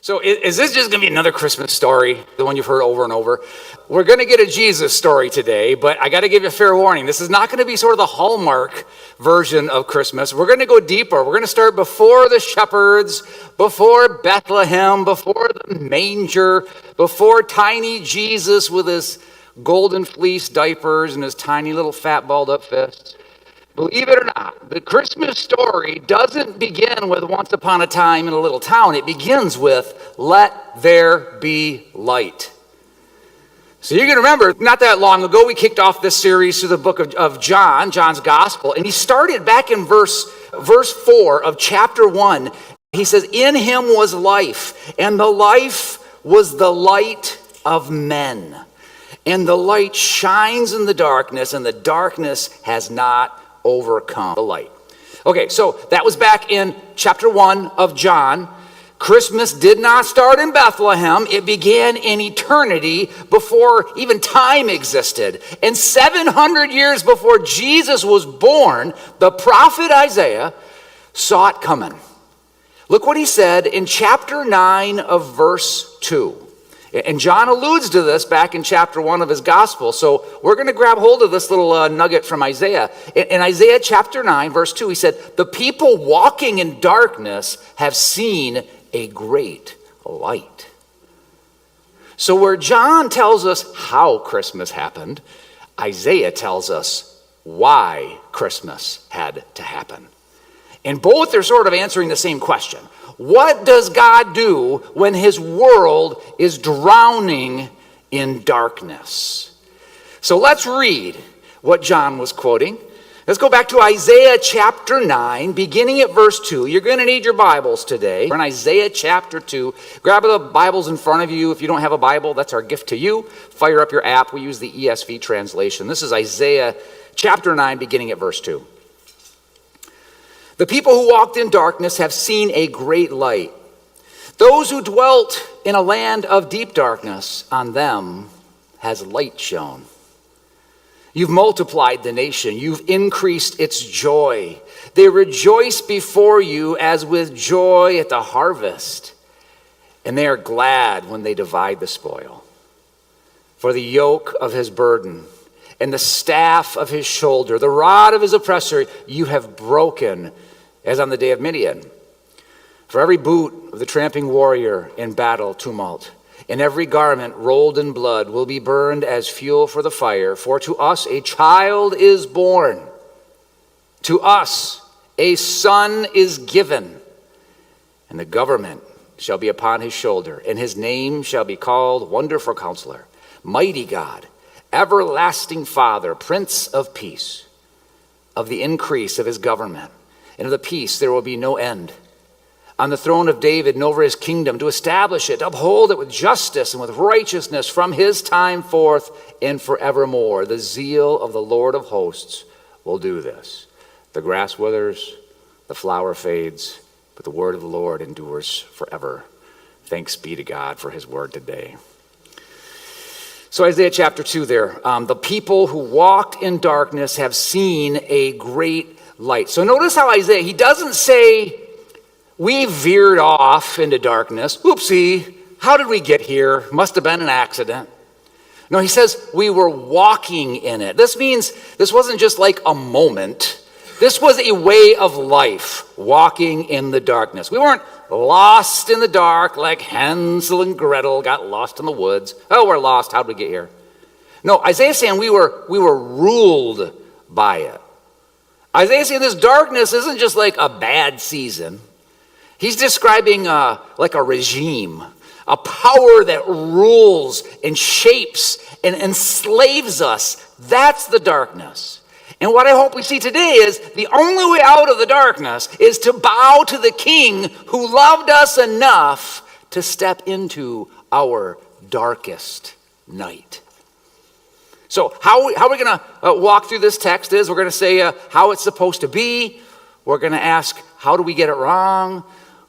So is this just going to be another Christmas story, the one you've heard over and over? We're going to get a Jesus story today, but I got to give you a fair warning. This is not going to be sort of the Hallmark version of Christmas. We're going to go deeper. We're going to start before the shepherds, before Bethlehem, before the manger, before tiny Jesus with his golden fleece diapers and his tiny little fat balled up fists. Believe it or not, the Christmas story doesn't begin with once upon a time in a little town. It begins with, let there be light. So you can remember, not that long ago, we kicked off this series through the book of John, John's gospel, and he started back in verse 4 of chapter 1. He says, in him was life, and the life was the light of men. And the light shines in the darkness, and the darkness has not overcome the light. Okay, so that was back in chapter 1 of John. Christmas did not start in Bethlehem. It began in eternity before even time existed. And 700 years before Jesus was born, the prophet Isaiah saw it coming. Look what he said in chapter 9 of verse 2. And John alludes to this back in chapter 1 of his gospel. So we're going to grab hold of this little nugget from Isaiah. In Isaiah chapter 9, verse 2, he said, the people walking in darkness have seen a great light. So where John tells us how Christmas happened, Isaiah tells us why Christmas had to happen. And both are sort of answering the same question. What does God do when his world is drowning in darkness? So let's read what John was quoting. Let's go back to Isaiah chapter 9, beginning at verse 2. You're going to need your Bibles today. We're in Isaiah chapter 2. Grab the Bibles in front of you. If you don't have a Bible, that's our gift to you. Fire up your app. We use the ESV translation. This is Isaiah chapter 9, beginning at verse 2. The people who walked in darkness have seen a great light. Those who dwelt in a land of deep darkness, on them has light shone. You've multiplied the nation. You've increased its joy. They rejoice before you as with joy at the harvest, and they are glad when they divide the spoil. For the yoke of his burden and the staff of his shoulder, the rod of his oppressor, you have broken as on the day of Midian. For every boot of the tramping warrior in battle tumult, and every garment rolled in blood will be burned as fuel for the fire. For to us a child is born, to us a son is given, and the government shall be upon his shoulder, and his name shall be called Wonderful Counselor, Mighty God, Everlasting Father, Prince of Peace. Of the increase of his government and of the peace there will be no end. On the throne of David and over his kingdom, to establish it, to uphold it with justice and with righteousness from his time forth and forevermore. The zeal of the Lord of hosts will do this. The grass withers, the flower fades, but the word of the Lord endures forever. Thanks be to God for his word today. So Isaiah chapter 2 there, the people who walked in darkness have seen a great light. So notice how Isaiah, he doesn't say, we veered off into darkness. Oopsie, how did we get here? Must have been an accident. No, he says we were walking in it. This means this wasn't just like a moment. This was a way of life, walking in the darkness. We weren't lost in the dark like Hansel and Gretel got lost in the woods. Oh, we're lost. How'd we get here? No, Isaiah's saying we were ruled by it. Isaiah's saying this darkness isn't just like a bad season. He's describing like a regime, a power that rules and shapes and enslaves us. That's the darkness. And what I hope we see today is the only way out of the darkness is to bow to the King who loved us enough to step into our darkest night. So how we're going to walk through this text is we're going to say how it's supposed to be. We're going to ask, how do we get it wrong?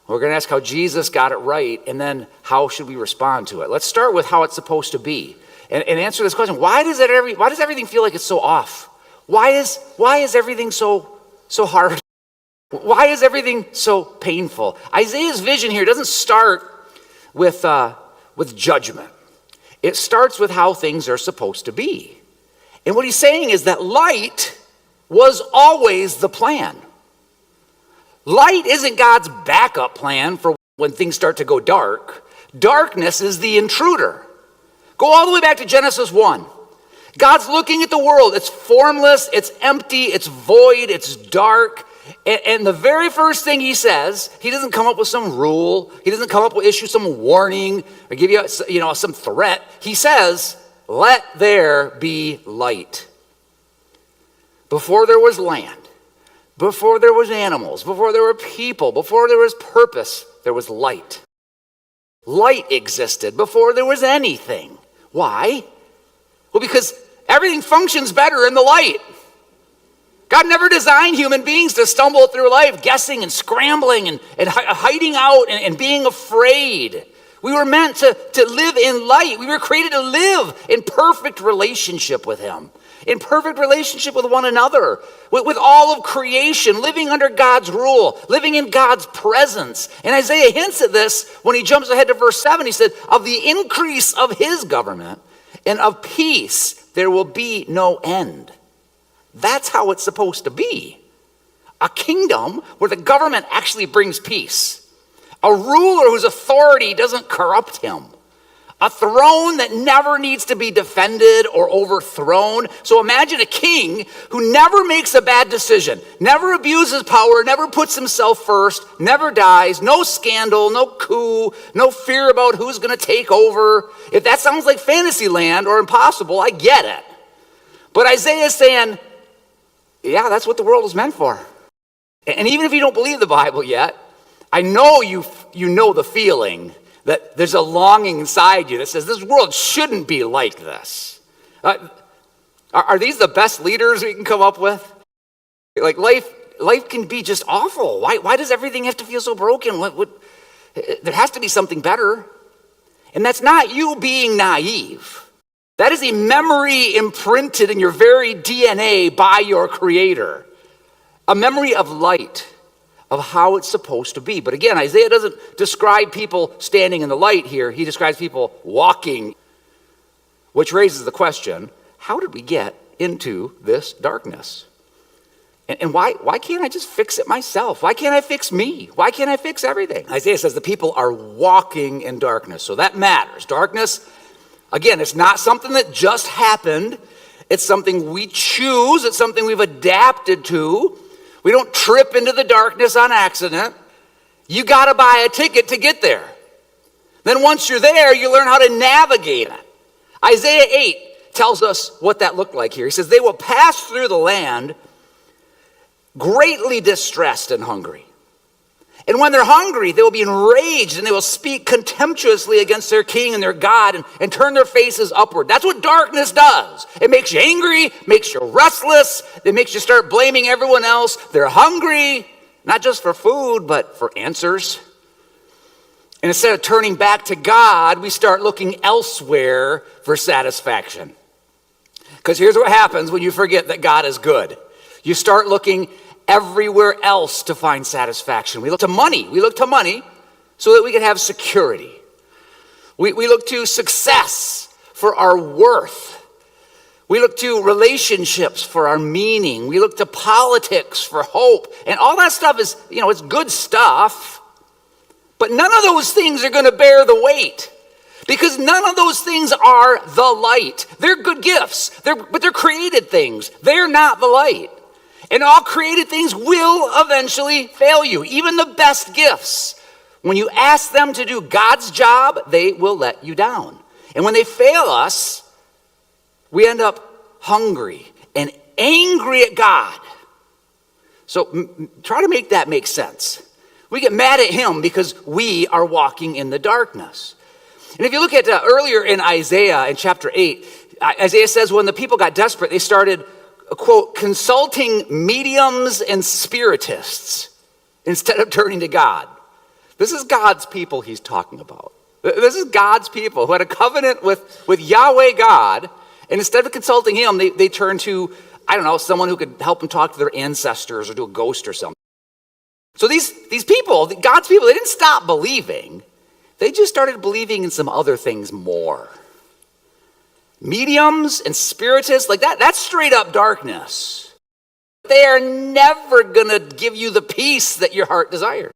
We're going to ask how Jesus got it right, and then how should we respond to it? Let's start with how it's supposed to be, and answer this question: why does everything feel like it's so off? Why is everything so hard? Why is everything so painful? Isaiah's vision here doesn't start with judgment. It starts with how things are supposed to be. And what he's saying is that light was always the plan. Light isn't God's backup plan for when things start to go dark. Darkness is the intruder. Go all the way back to Genesis 1. God's looking at the world. It's formless, it's empty, it's void, it's dark. And the very first thing he says, he doesn't come up with some rule. He doesn't come up with issue some warning or give you some threat. He says, let there be light. Before there was land, before there was animals, before there were people, before there was purpose, there was light. Light existed before there was anything. Why? Well, because everything functions better in the light. God never designed human beings to stumble through life guessing and scrambling and hiding out and being afraid. We were meant to live in light. We were created to live in perfect relationship with him, in perfect relationship with one another, with all of creation, living under God's rule, living in God's presence. And Isaiah hints at this when he jumps ahead to verse 7. He said, of the increase of his government and of peace, there will be no end. That's how it's supposed to be. A kingdom where the government actually brings peace. A ruler whose authority doesn't corrupt him. A throne that never needs to be defended or overthrown. So imagine a king who never makes a bad decision, never abuses power, never puts himself first, never dies, no scandal, no coup, no fear about who's going to take over. If that sounds like fantasy land or impossible, I get it. But Isaiah is saying, yeah, that's what the world is meant for. And even if you don't believe the Bible yet, I know you know the feeling that there's a longing inside you that says this world shouldn't be like this. Are these the best leaders we can come up with? Like life can be just awful. Why does everything have to feel so broken? There has to be something better. And that's not you being naive. That is a memory imprinted in your very DNA by your Creator. A memory of light, of how it's supposed to be. But again, Isaiah doesn't describe people standing in the light here. He describes people walking, which raises the question, how did we get into this darkness? And why can't I just fix it myself? Why can't I fix me? Why can't I fix everything? Isaiah says the people are walking in darkness. So that matters. Darkness, again, it's not something that just happened. It's something we choose. It's something we've adapted to. We don't trip into the darkness on accident. You got to buy a ticket to get there. Then once you're there, you learn how to navigate it. Isaiah 8 tells us what that looked like here. He says, they will pass through the land greatly distressed and hungry. And when they're hungry, they will be enraged and they will speak contemptuously against their king and their God and turn their faces upward. That's what darkness does. It makes you angry, makes you restless. It makes you start blaming everyone else. They're hungry, not just for food, but for answers. And instead of turning back to God, we start looking elsewhere for satisfaction. Because here's what happens when you forget that God is good. You start looking everywhere else to find satisfaction. We look to money. We look to money so that we can have security. We look to success for our worth. We look to relationships for our meaning. We look to politics for hope. And all that stuff is, it's good stuff. But none of those things are going to bear the weight. Because none of those things are the light. They're good gifts, but they're created things. They're not the light. And all created things will eventually fail you. Even the best gifts. When you ask them to do God's job, they will let you down. And when they fail us, we end up hungry and angry at God. So try to make that make sense. We get mad at him because we are walking in the darkness. And if you look at earlier in Isaiah in chapter 8, Isaiah says when the people got desperate, they started, quote, consulting mediums and spiritists instead of turning to God. This is God's people he's talking about. This is God's people who had a covenant with Yahweh God, and instead of consulting him, they turned to, someone who could help them talk to their ancestors or to a ghost or something. So these people, God's people, they didn't stop believing. they just started believing in some other things more. Mediums and spiritists, like that's straight up darkness. They are never gonna give you the peace that your heart desires.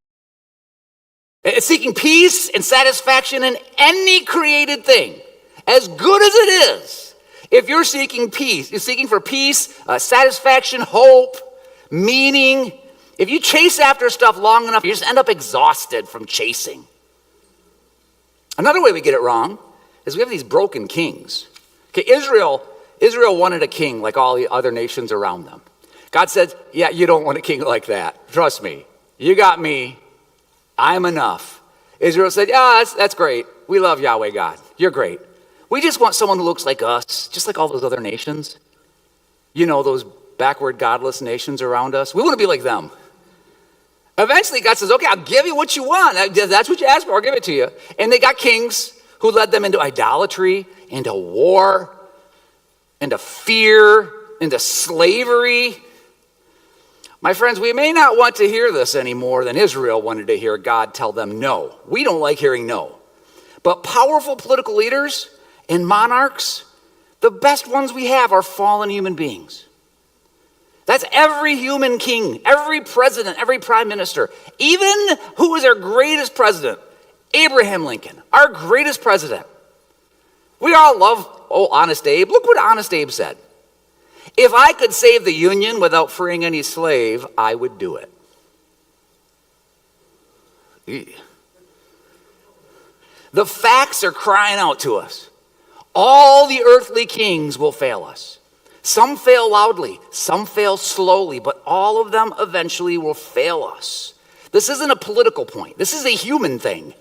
It's seeking peace and satisfaction in any created thing, as good as it is. If you're seeking peace, you're seeking for peace, satisfaction, hope, meaning. If you chase after stuff long enough, you just end up exhausted from chasing. Another way we get it wrong is we have these broken kings. Okay, Israel wanted a king like all the other nations around them. God said, yeah, you don't want a king like that. Trust me. You got me. I'm enough. Israel said, yeah, that's great. We love Yahweh God. You're great. We just want someone who looks like us, just like all those other nations. You know, those backward, godless nations around us. We want to be like them. Eventually, God says, okay, I'll give you what you want. That's what you asked for. I'll give it to you. And they got kings who led them into idolatry, into war, into fear, into slavery. My friends, we may not want to hear this any more than Israel wanted to hear God tell them no. We don't like hearing no. But powerful political leaders and monarchs, the best ones we have are fallen human beings. That's every human king, every president, every prime minister, even who was our greatest president, Abraham Lincoln, our greatest president. We all love Honest Abe. Look what Honest Abe said. If I could save the Union without freeing any slave, I would do it. The facts are crying out to us. All the earthly kings will fail us. Some fail loudly, some fail slowly, but all of them eventually will fail us. This isn't a political point. This is a human thing.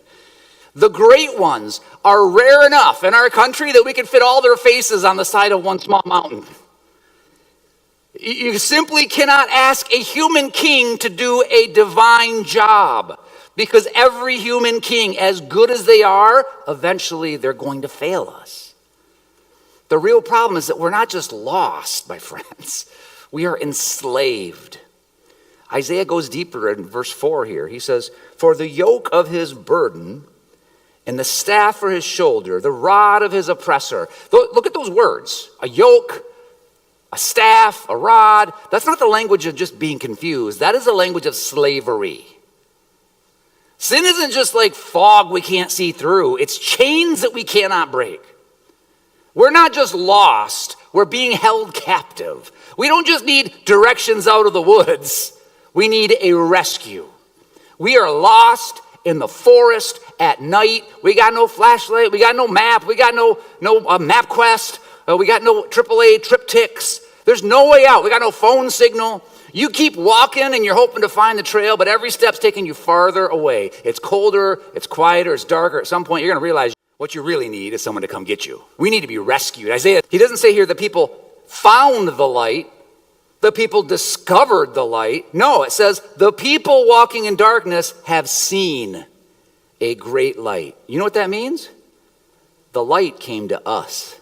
The great ones are rare enough in our country that we can fit all their faces on the side of one small mountain. You simply cannot ask a human king to do a divine job, because every human king, as good as they are, eventually they're going to fail us. The real problem is that we're not just lost, my friends. We are enslaved. Isaiah goes deeper in verse 4 here. He says, for the yoke of his burden and the staff for his shoulder, the rod of his oppressor. Look at those words. A yoke, a staff, a rod. That's not the language of just being confused. That is the language of slavery. Sin isn't just like fog we can't see through. It's chains that we cannot break. We're not just lost. We're being held captive. We don't just need directions out of the woods. We need a rescue. We are lost in the forest at night. We got no flashlight. We got no map. We got no MapQuest. We got no AAA triptychs. There's no way out. We got no phone signal. You keep walking and you're hoping to find the trail, but every step's taking you farther away. It's colder, it's quieter, it's darker. At some point, you're going to realize what you really need is someone to come get you. We need to be rescued. Isaiah, he doesn't say here that people found the light, the people discovered the light. No, it says the people walking in darkness have seen a great light. You know what that means? The light came to us.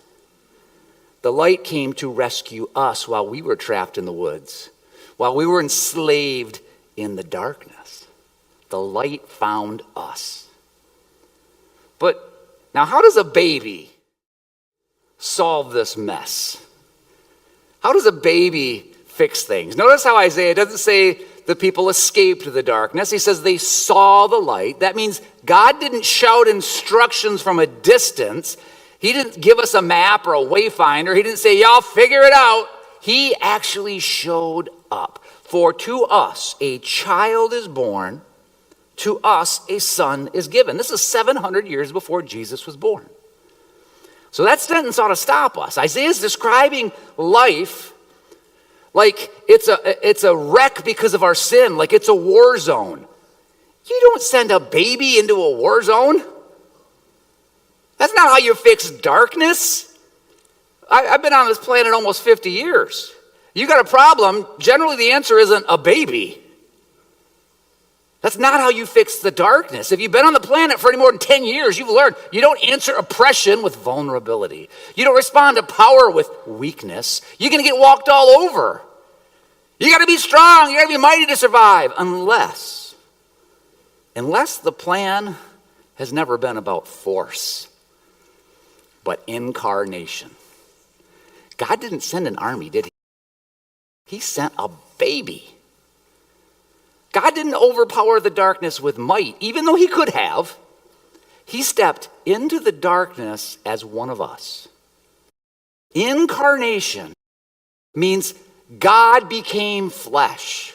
The light came to rescue us while we were trapped in the woods, while we were enslaved in the darkness. The light found us. But now, how does a baby solve this mess? How does a baby fix things? Notice how Isaiah doesn't say the people escaped the darkness. He says they saw the light. That means God didn't shout instructions from a distance. He didn't give us a map or a wayfinder. He didn't say, y'all figure it out. He actually showed up. For to us a child is born, to us a son is given. This is 700 years before Jesus was born. So that sentence ought to stop us. Isaiah's describing life like it's a wreck because of our sin, like it's a war zone. You don't send a baby into a war zone. That's not how you fix darkness. I've been on this planet almost 50 years. You got a problem, generally the answer isn't a baby. That's not how you fix the darkness. If you've been on the planet for any more than 10 years, you've learned you don't answer oppression with vulnerability. You don't respond to power with weakness. You're going to get walked all over. You got to be strong. You got to be mighty to survive. Unless the plan has never been about force, but incarnation. God didn't send an army, did he? He sent a baby. God didn't overpower the darkness with might, even though he could have. He stepped into the darkness as one of us. Incarnation means God became flesh.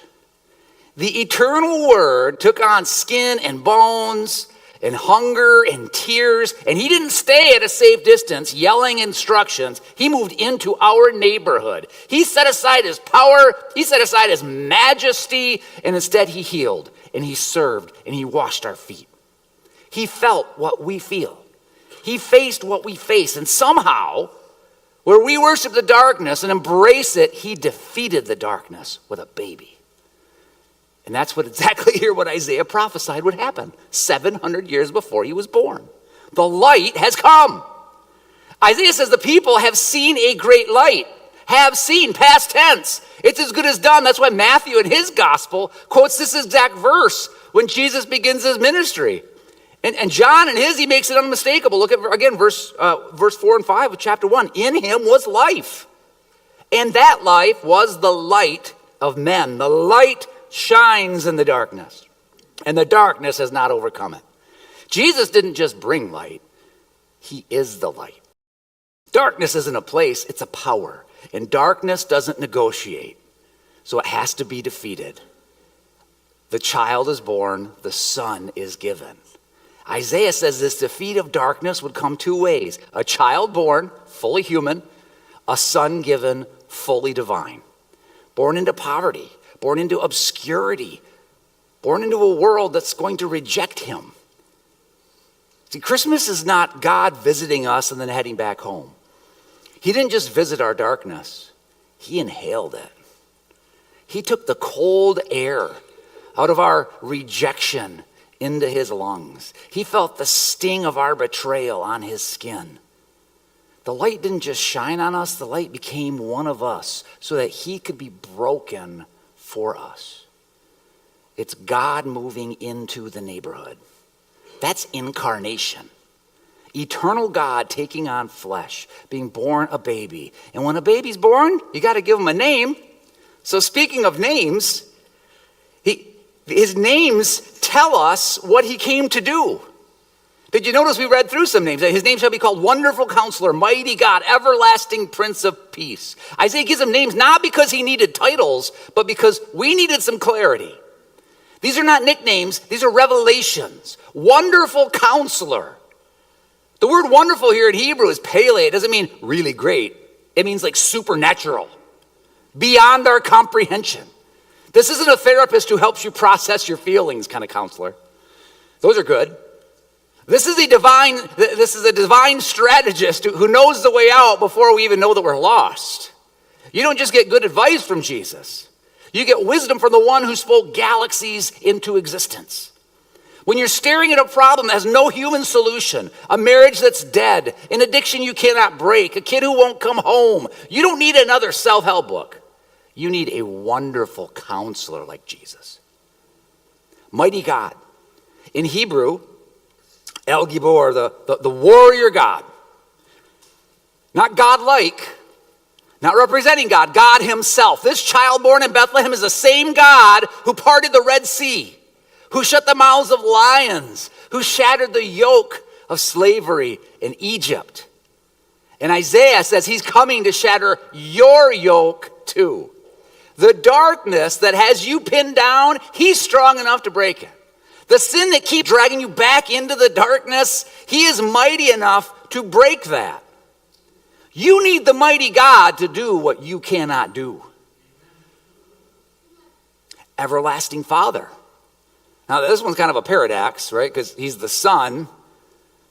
The eternal Word took on skin and bones and hunger and tears, and he didn't stay at a safe distance yelling instructions. He moved into our neighborhood. He set aside his power, he set aside his majesty, and instead he healed and he served and he washed our feet. He felt what we feel. He faced what we face, and somehow, where we worship the darkness and embrace it, he defeated the darkness with a baby. And that's what exactly here what Isaiah prophesied would happen 700 years before he was born. The light has come. Isaiah says the people have seen a great light. Have seen, past tense. It's as good as done. That's why Matthew in his gospel quotes this exact verse when Jesus begins his ministry. And John in his, he makes it unmistakable. Look at, again, verse 4 and 5 of chapter 1. In him was life. And that life was the light of men. The light shines in the darkness, and the darkness has not overcome it. Jesus didn't just bring light. He is the light. Darkness isn't a place, it's a power. And darkness doesn't negotiate. So it has to be defeated. The child is born, the son is given. Isaiah says this defeat of darkness would come two ways. A child born, fully human, a son given, fully divine. Born into poverty, born into obscurity, born into a world that's going to reject him. See, Christmas is not God visiting us and then heading back home. He didn't just visit our darkness. He inhaled it. He took the cold air out of our rejection into his lungs. He felt the sting of our betrayal on his skin. The light didn't just shine on us, the light became one of us so that he could be broken for us. It's God moving into the neighborhood. That's incarnation. Eternal God taking on flesh, being born a baby. And when a baby's born, you got to give him a name. So speaking of names, his names tell us what he came to do. Did you notice we read through some names? His name shall be called Wonderful Counselor, Mighty God, Everlasting Prince of Peace. Isaiah gives him names not because he needed titles, but because we needed some clarity. These are not nicknames, these are revelations. Wonderful Counselor. The word wonderful here in Hebrew is pele. It doesn't mean really great. It means like supernatural, beyond our comprehension. This isn't a therapist who helps you process your feelings kind of counselor. Those are good. This is a divine strategist who knows the way out before we even know that we're lost. You don't just get good advice from Jesus. You get wisdom from the one who spoke galaxies into existence. When you're staring at a problem that has no human solution, a marriage that's dead, an addiction you cannot break, a kid who won't come home, you don't need another self-help book. You need a wonderful counselor like Jesus. Mighty God. In Hebrew, El Gibor, the warrior God. Not God-like, not representing God, God himself. This child born in Bethlehem is the same God who parted the Red Sea, who shut the mouths of lions, who shattered the yoke of slavery in Egypt. And Isaiah says he's coming to shatter your yoke too. The darkness that has you pinned down, he's strong enough to break it. The sin that keeps dragging you back into the darkness, he is mighty enough to break that. You need the mighty God to do what you cannot do. Everlasting Father. Now this one's kind of a paradox, right? Because he's the Son, and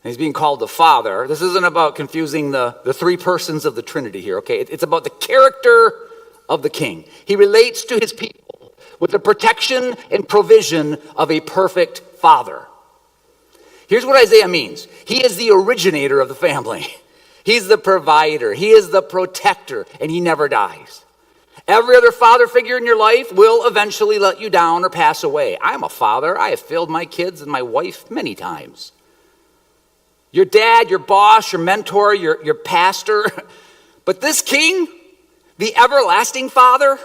he's being called the Father. This isn't about confusing the three persons of the Trinity here, okay? It's about the character of the King. He relates to his people with the protection and provision of a perfect father. Here's what Isaiah means. He is the originator of the family. He's the provider. He is the protector, and he never dies. Every other father figure in your life will eventually let you down or pass away. I'm a father. I have failed my kids and my wife many times. your dad, your boss, your mentor, your pastor. But this king, the everlasting Father,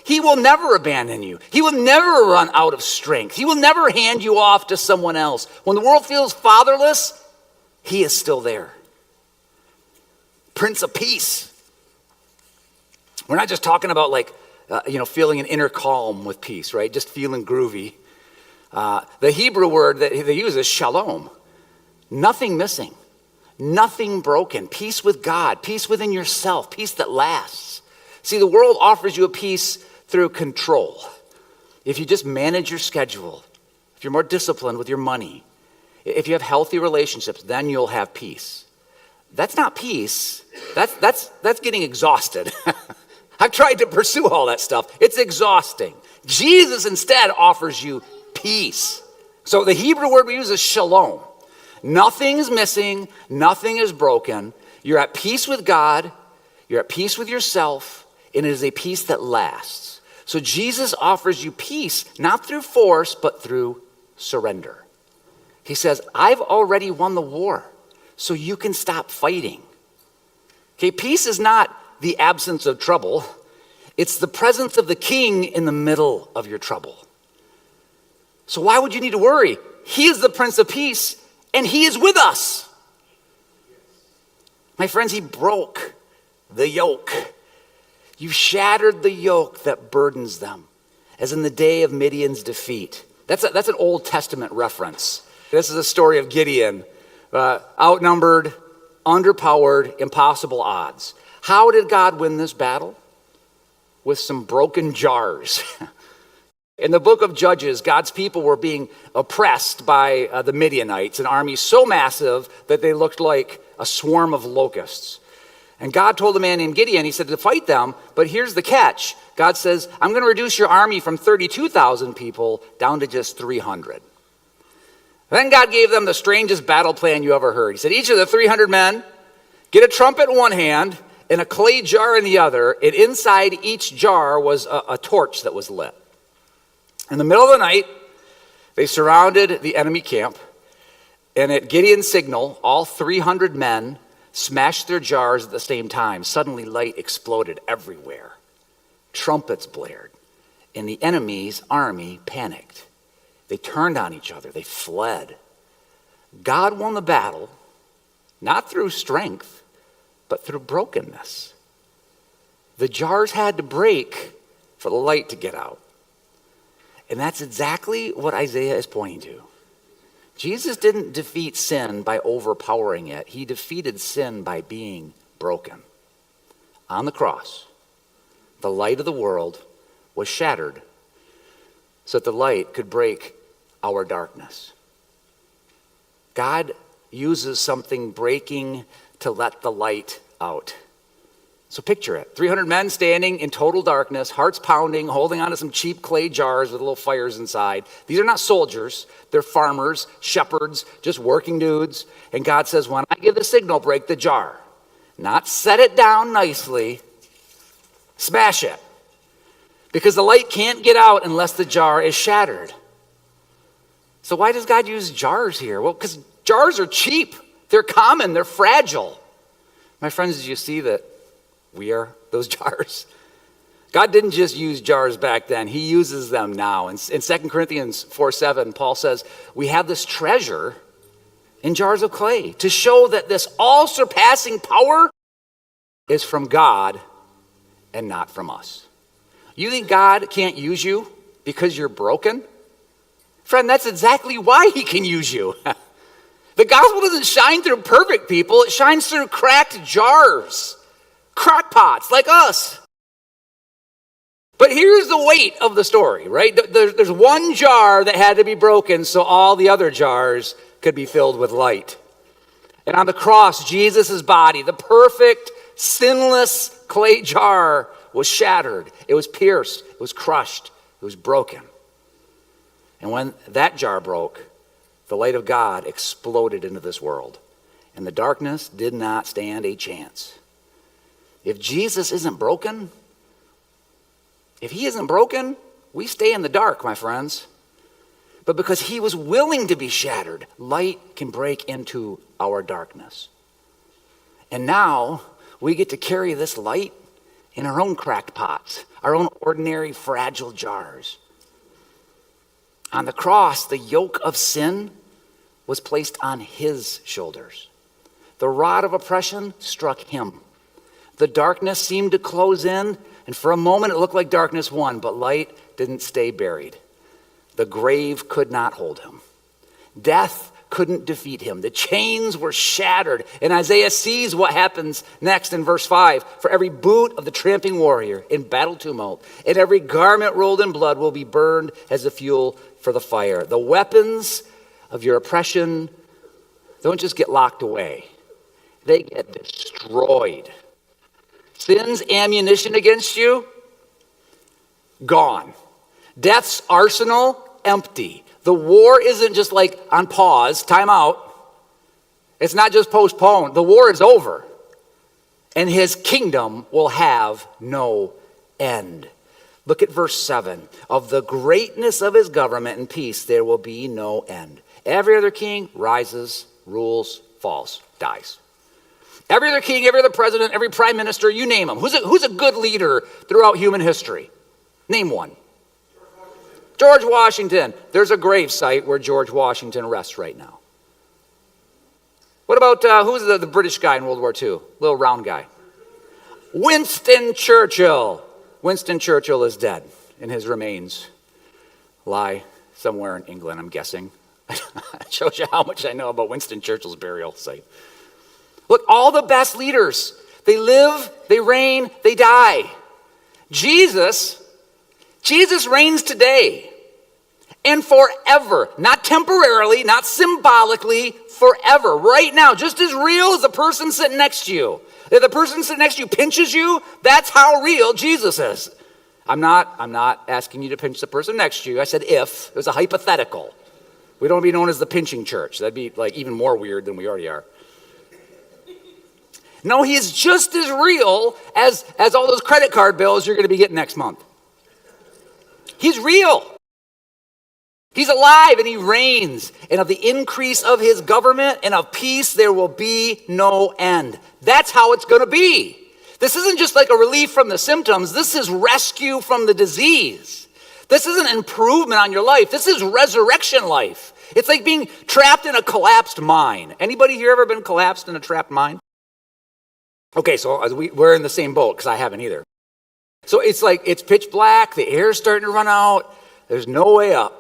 he will never abandon you. He will never run out of strength. He will never hand you off to someone else. When the world feels fatherless, he is still there. Prince of Peace. We're not just talking about feeling an inner calm with peace, right? Just feeling groovy. The Hebrew word that they use is shalom. Nothing missing, nothing broken. Peace with God, peace within yourself, peace that lasts. See, the world offers you a peace through control. If you just manage your schedule, if you're more disciplined with your money, if you have healthy relationships, then you'll have peace. That's not peace. That's getting exhausted. I've tried to pursue all that stuff. It's exhausting. Jesus instead offers you peace. So the Hebrew word we use is shalom. Nothing is missing. Nothing is broken. You're at peace with God. You're at peace with yourself. And it is a peace that lasts. So Jesus offers you peace, not through force, but through surrender. He says, I've already won the war, so you can stop fighting. Okay, peace is not the absence of trouble. It's the presence of the king in the middle of your trouble. So why would you need to worry? He is the Prince of Peace, and he is with us. My friends, he broke the yoke. You shattered the yoke that burdens them, as in the day of Midian's defeat. That's an Old Testament reference. This is a story of Gideon, outnumbered, underpowered, impossible odds. How did God win this battle? With some broken jars. In the book of Judges, God's people were being oppressed by the Midianites, an army so massive that they looked like a swarm of locusts. And God told a man named Gideon, he said, to fight them, but here's the catch. God says, I'm going to reduce your army from 32,000 people down to just 300. Then God gave them the strangest battle plan you ever heard. He said, each of the 300 men, get a trumpet in one hand and a clay jar in the other, and inside each jar was a torch that was lit. In the middle of the night, they surrounded the enemy camp, and at Gideon's signal, all 300 men smashed their jars at the same time. Suddenly, light exploded everywhere. Trumpets blared, and the enemy's army panicked. They turned on each other. They fled. God won the battle, not through strength, but through brokenness. The jars had to break for the light to get out. And that's exactly what Isaiah is pointing to. Jesus didn't defeat sin by overpowering it. He defeated sin by being broken. On the cross, the light of the world was shattered so that the light could break our darkness. God uses something breaking to let the light out. So picture it. 300 men standing in total darkness, hearts pounding, holding onto some cheap clay jars with little fires inside. These are not soldiers. They're farmers, shepherds, just working dudes. And God says, when I give the signal, break the jar. Not set it down nicely. Smash it. Because the light can't get out unless the jar is shattered. So why does God use jars here? Well, because jars are cheap. They're common. They're fragile. My friends, did you see that we are those jars? God didn't just use jars back then. He uses them now. In 2 Corinthians 4:7, Paul says, we have this treasure in jars of clay to show that this all-surpassing power is from God and not from us. You think God can't use you because you're broken? Friend, that's exactly why he can use you. The gospel doesn't shine through perfect people. It shines through cracked jars, crackpots like us. But here's the weight of the story, right? There's one jar that had to be broken so all the other jars could be filled with light. And on the cross, Jesus' body, the perfect, sinless clay jar, was shattered. It was pierced. It was crushed. It was broken. And when that jar broke, the light of God exploded into this world. And the darkness did not stand a chance. If Jesus isn't broken, we stay in the dark, my friends. but because he was willing to be shattered, light can break into our darkness. And now we get to carry this light in our own cracked pots, our own ordinary fragile jars. On the cross, the yoke of sin was placed on his shoulders. The rod of oppression struck him. The darkness seemed to close in, and for a moment it looked like darkness won, but light didn't stay buried. The grave could not hold him. Death couldn't defeat him. The chains were shattered, and Isaiah sees what happens next in verse 5. For every boot of the tramping warrior in battle tumult, and every garment rolled in blood will be burned as a fuel for the fire. The weapons of your oppression don't just get locked away. They get destroyed. Sin's ammunition against you, gone. Death's arsenal, empty. The war isn't just like on pause, time out. It's not just postponed. The war is over. And his kingdom will have no end. Look at verse 7. Of the greatness of his government and peace, there will be no end. Every other king rises, rules, falls, dies. Every other king, every other president, every prime minister, you name him. Who's a good leader throughout human history? Name one. George Washington. There's a grave site where George Washington rests right now. What about, who's the British guy in World War II? Little round guy. Winston Churchill. Winston Churchill is dead, and his remains lie somewhere in England, I'm guessing. It shows you how much I know about Winston Churchill's burial site. Look, all the best leaders, they live, they reign, they die. Jesus reigns today and forever, not temporarily, not symbolically, forever, right now, just as real as the person sitting next to you. If the person sitting next to you pinches you, that's how real Jesus is. I'm not asking you to pinch the person next to you. I said if. It was a hypothetical. We don't want to be known as the pinching church. That'd be like even more weird than we already are. No, he is just as real as all those credit card bills you're going to be getting next month. He's real. He's alive and he reigns. And of the increase of his government and of peace, there will be no end. That's how it's going to be. This isn't just like a relief from the symptoms. This is rescue from the disease. This isn't improvement on your life. This is resurrection life. It's like being trapped in a collapsed mine. Anybody here ever been collapsed in a trapped mine? Okay, so we're in the same boat because I haven't either. So it's like it's pitch black. The air's starting to run out. There's no way up.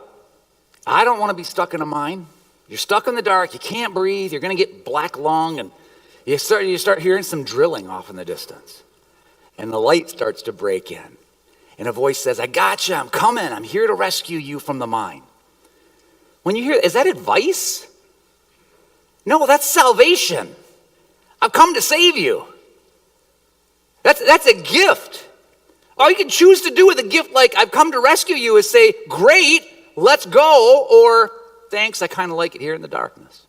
I don't want to be stuck in a mine. You're stuck in the dark. You can't breathe. You're going to get black lung. And you start hearing some drilling off in the distance. And the light starts to break in. And a voice says, I got you. I'm coming. I'm here to rescue you from the mine. When you hear, is that advice? No, that's salvation. I've come to save you. That's a gift. All you can choose to do with a gift like I've come to rescue you is say, great, let's go, or thanks, I kind of like it here in the darkness.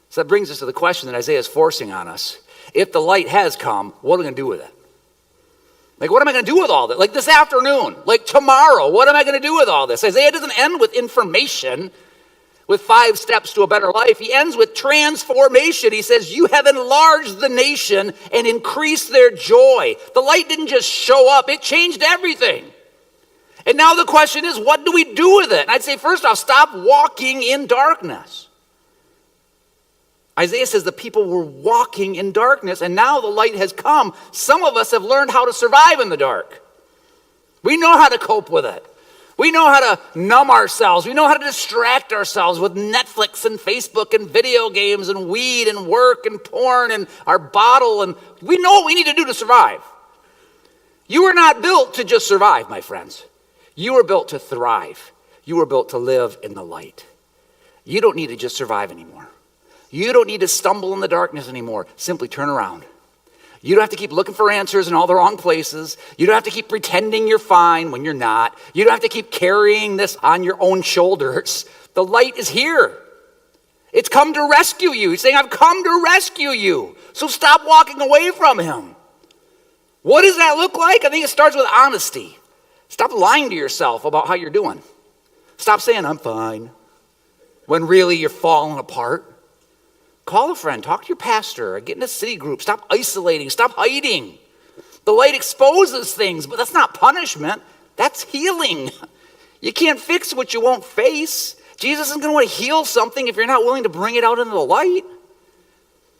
So that brings us to the question that Isaiah is forcing on us. If the light has come, what are we going to do with it? Like, what am I going to do with all this? Like this afternoon, like tomorrow, what am I going to do with all this? Isaiah doesn't end with information, with 5 steps to a better life. He ends with transformation. He says, you have enlarged the nation and increased their joy. The light didn't just show up, it changed everything. And now the question is, what do we do with it? And I'd say, first off, stop walking in darkness. Isaiah says the people were walking in darkness, and now the light has come. Some of us have learned how to survive in the dark. We know how to cope with it. We know how to numb ourselves. We know how to distract ourselves with Netflix and Facebook and video games and weed and work and porn and our bottle. And we know what we need to do to survive. You were not built to just survive, my friends. You were built to thrive. You were built to live in the light. You don't need to just survive anymore. You don't need to stumble in the darkness anymore. Simply turn around. You don't have to keep looking for answers in all the wrong places. You don't have to keep pretending you're fine when you're not. You don't have to keep carrying this on your own shoulders. The light is here. It's come to rescue you. He's saying, I've come to rescue you. So stop walking away from him. What does that look like? I think it starts with honesty. Stop lying to yourself about how you're doing. Stop saying, I'm fine, when really you're falling apart. Call a friend, talk to your pastor, get in a city group. Stop isolating, stop hiding. The light exposes things, but that's not punishment. That's healing. You can't fix what you won't face. Jesus isn't going to want to heal something if you're not willing to bring it out into the light.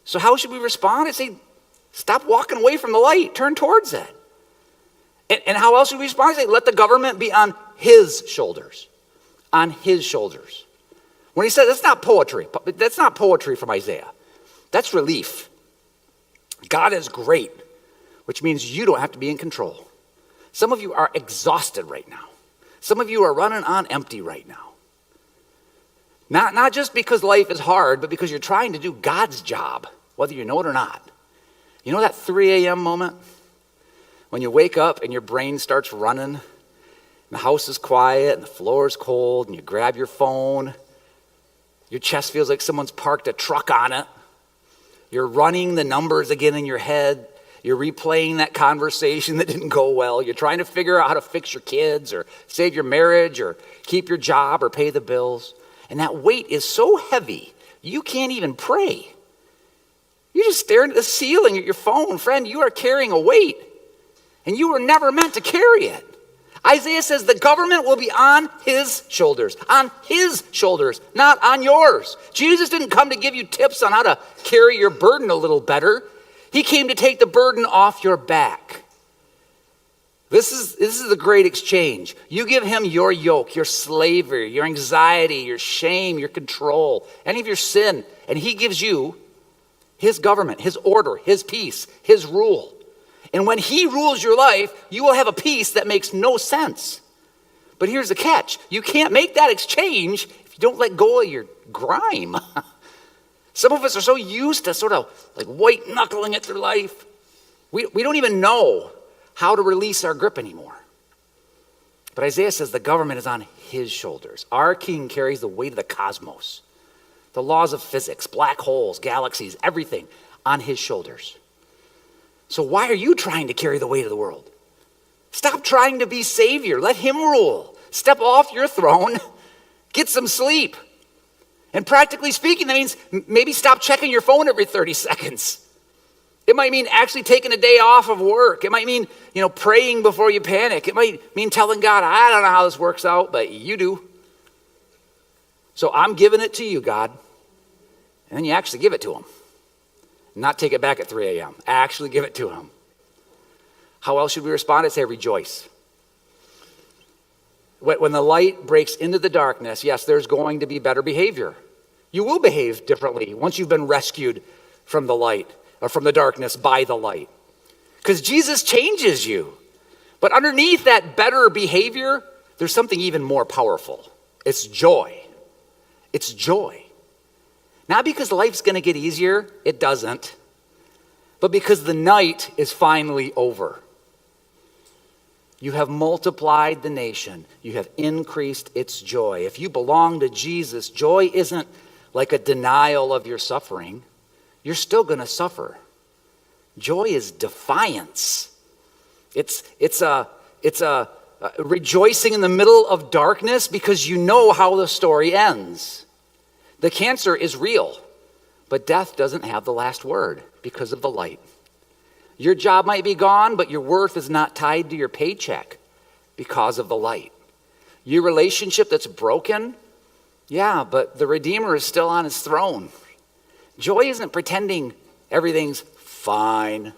So how should we respond? I say, stop walking away from the light. Turn towards it. And how else should we respond? I say, let the government be on his shoulders. On his shoulders. When he says, that's not poetry. That's not poetry from Isaiah. That's relief. God is great, which means you don't have to be in control. Some of you are exhausted right now. Some of you are running on empty right now. Not just because life is hard, but because you're trying to do God's job, whether you know it or not. You know that 3 a.m. moment? When you wake up and your brain starts running, and the house is quiet, and the floor is cold, and you grab your phone. Your chest feels like someone's parked a truck on it. You're running the numbers again in your head. You're replaying that conversation that didn't go well. You're trying to figure out how to fix your kids or save your marriage or keep your job or pay the bills. And that weight is so heavy, you can't even pray. You're just staring at the ceiling at your phone. Friend, you are carrying a weight, and you were never meant to carry it. Isaiah says the government will be on his shoulders, not on yours. Jesus didn't come to give you tips on how to carry your burden a little better. He came to take the burden off your back. This is the great exchange. You give him your yoke, your slavery, your anxiety, your shame, your control, any of your sin, and he gives you his government, his order, his peace, his rule. And when he rules your life, you will have a peace that makes no sense. But here's the catch. You can't make that exchange if you don't let go of your grime. Some of us are so used to sort of like white knuckling it through life. We don't even know how to release our grip anymore. But Isaiah says the government is on his shoulders. Our king carries the weight of the cosmos, the laws of physics, black holes, galaxies, everything on his shoulders. So why are you trying to carry the weight of the world? Stop trying to be savior. Let him rule. Step off your throne. Get some sleep. And practically speaking, that means maybe stop checking your phone every 30 seconds. It might mean actually taking a day off of work. It might mean, praying before you panic. It might mean telling God, I don't know how this works out, but you do. So I'm giving it to you, God. And then you actually give it to him. Not take it back at 3 a.m. Actually give it to him. How else should we respond? I'd say rejoice. When the light breaks into the darkness, yes, there's going to be better behavior. You will behave differently once you've been rescued from the light or from the darkness by the light. Because Jesus changes you. But underneath that better behavior, there's something even more powerful. It's joy. It's joy. Not because life's going to get easier, it doesn't, but because the night is finally over. You have multiplied the nation. You have increased its joy. If you belong to Jesus, joy isn't like a denial of your suffering. You're still going to suffer. Joy is defiance. It's a rejoicing in the middle of darkness because you know how the story ends. The cancer is real, but death doesn't have the last word because of the light. Your job might be gone, but your worth is not tied to your paycheck because of the light. Your relationship that's broken, yeah, but the Redeemer is still on his throne. Joy isn't pretending everything's fine.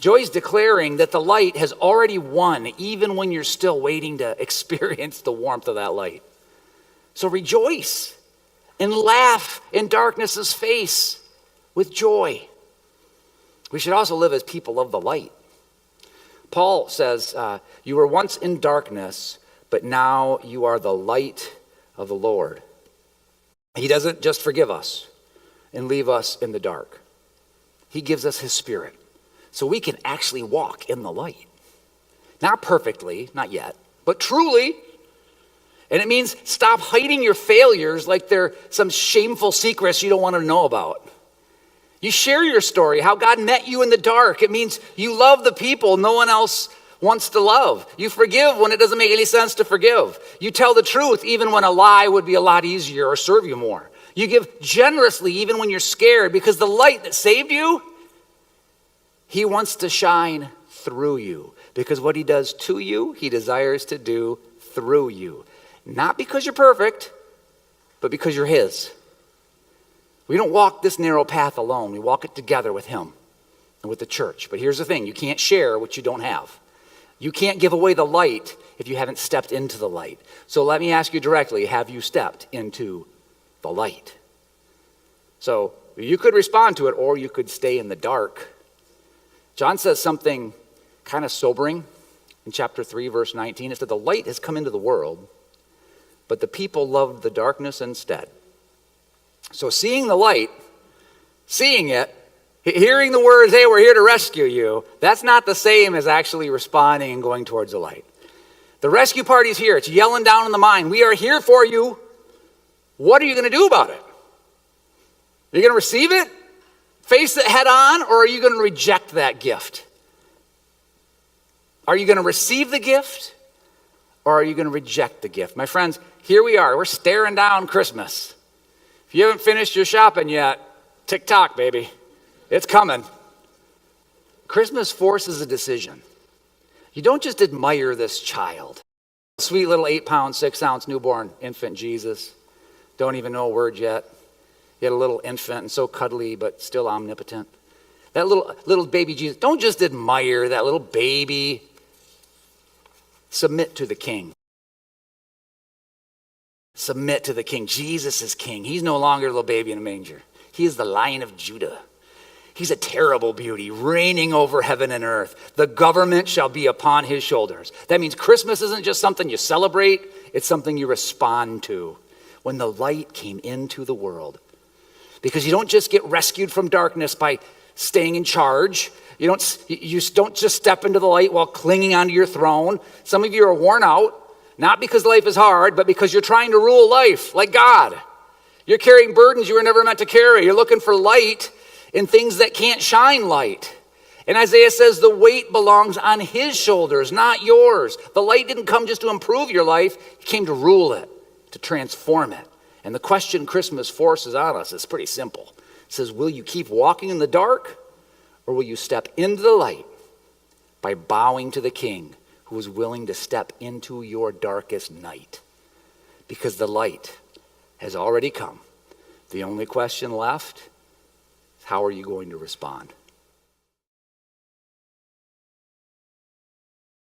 Joy is declaring that the light has already won, even when you're still waiting to experience the warmth of that light. So rejoice. And laugh in darkness's face with joy. We should also live as people of the light. Paul says, you were once in darkness, but now you are the light of the Lord. He doesn't just forgive us and leave us in the dark. He gives us his Spirit so we can actually walk in the light. Not perfectly, not yet, but truly. And it means stop hiding your failures like they're some shameful secrets you don't want to know about. You share your story, how God met you in the dark. It means you love the people no one else wants to love. You forgive when it doesn't make any sense to forgive. You tell the truth even when a lie would be a lot easier or serve you more. You give generously even when you're scared, because the light that saved you, he wants to shine through you. Because what he does to you, he desires to do through you. Not because you're perfect, but because you're his. We don't walk this narrow path alone. We walk it together with him and with the church. But here's the thing. You can't share what you don't have. You can't give away the light if you haven't stepped into the light. So let me ask you directly, have you stepped into the light? So you could respond to it, or you could stay in the dark. John says something kind of sobering in chapter 3, verse 19. It said, the light has come into the world, but the people loved the darkness instead. So seeing the light, seeing it, hearing the words, hey, we're here to rescue you, that's not the same as actually responding and going towards the light. The rescue party's here. It's yelling down in the mind, we are here for you. What are you going to do about it? Are you going to receive it? Face it head on? Or are you going to reject that gift? Are you going to receive the gift? Or are you going to reject the gift? My friends, here we are. We're staring down Christmas. If you haven't finished your shopping yet, tick-tock, baby. It's coming. Christmas forces a decision. You don't just admire this child. Sweet little 8-pound, 6-ounce newborn infant Jesus. Don't even know a word yet. Yet a little infant and so cuddly, but still omnipotent. That little baby Jesus. Don't just admire that little baby. Submit to the king. Submit to the king. Jesus is king. He's no longer a little baby in a manger. He is the Lion of Judah. He's a terrible beauty, reigning over heaven and earth. The government shall be upon his shoulders. That means Christmas isn't just something you celebrate. It's something you respond to. When the light came into the world. Because you don't just get rescued from darkness by staying in charge. You don't just step into the light while clinging onto your throne. Some of you are worn out. Not because life is hard, but because you're trying to rule life like God. You're carrying burdens you were never meant to carry. You're looking for light in things that can't shine light. And Isaiah says the weight belongs on his shoulders, not yours. The light didn't come just to improve your life. It came to rule it, to transform it. And the question Christmas forces on us is pretty simple. It says, will you keep walking in the dark, or will you step into the light by bowing to the King who is willing to step into your darkest night? Because the light has already come. The only question left is, how are you going to respond?